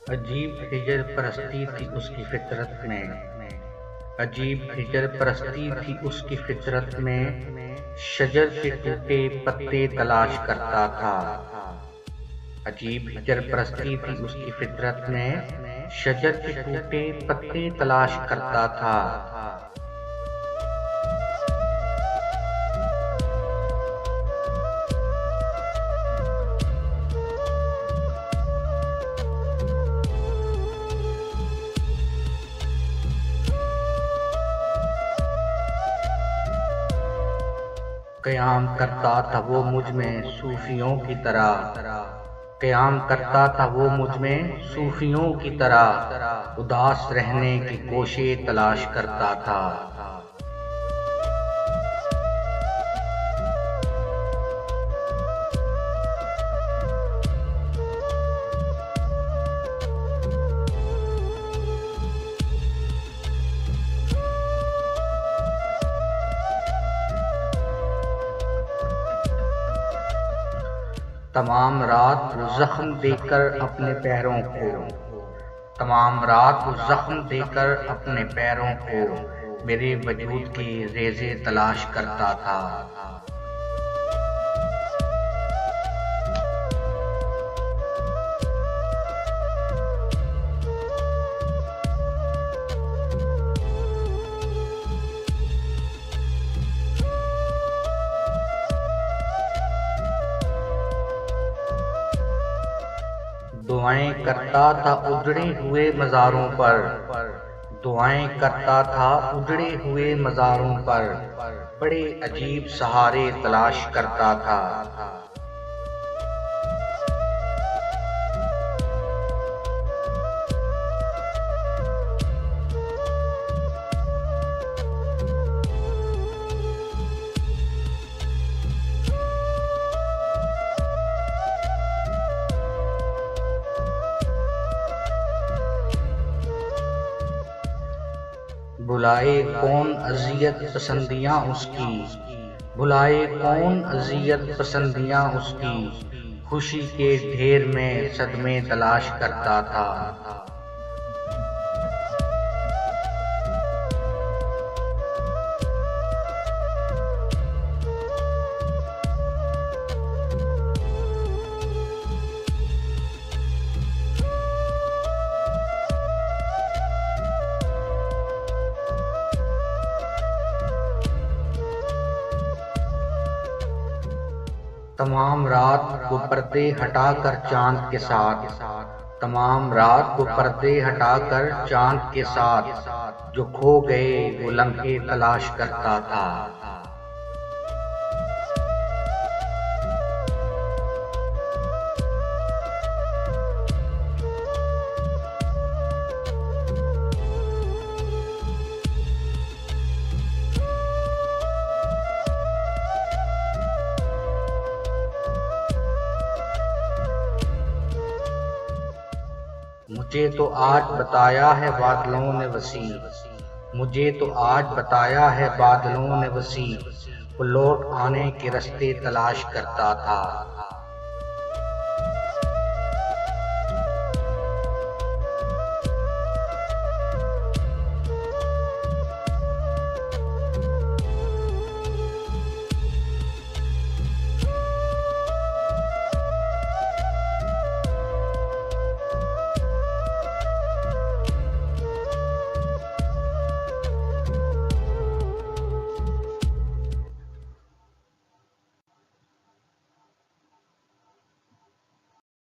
अजीब हिजर परस्ती थी उसकी फितरत में, अजीब हिजर परस्ती थी उसकी फितरत में। शजर के टूटे पत्ते तलाश करता था। अजीब हिजर परस्ती थी उसकी फितरत में, शजर के टूटे पत्ते तलाश करता था। क़याम करता था वो मुझ में सूफियों की तरह, क़याम करता था वो मुझ में सूफियों की तरह। उदास रहने की कोशिश तलाश करता था। तमाम रात वो जख्म देकर अपने पैरों को, तमाम रात वो जख्म देकर अपने पैरों को मेरे वजूद की रेज़े तलाश करता था। दुआएं करता था उजड़े हुए मज़ारों पर, दुआएं करता था उजड़े हुए मज़ारों पर। बड़े अजीब सहारे तलाश करता था। बुलाए कौन अज़ियत पसंदियाँ उसकी, बुलाए कौन अज़ियत पसंदियाँ उसकी। खुशी के ढेर में सदमे तलाश करता था। तमाम रात वो पर्दे हटाकर चांद के साथ, तमाम रात वो पर्दे हटाकर चांद के साथ। जो खो गए वो लम्हे तलाश करता था। मुझे तो आज बताया है बादलों ने वसी, मुझे तो आज बताया है बादलों ने वसी। वो लौट आने के रास्ते तलाश करता था।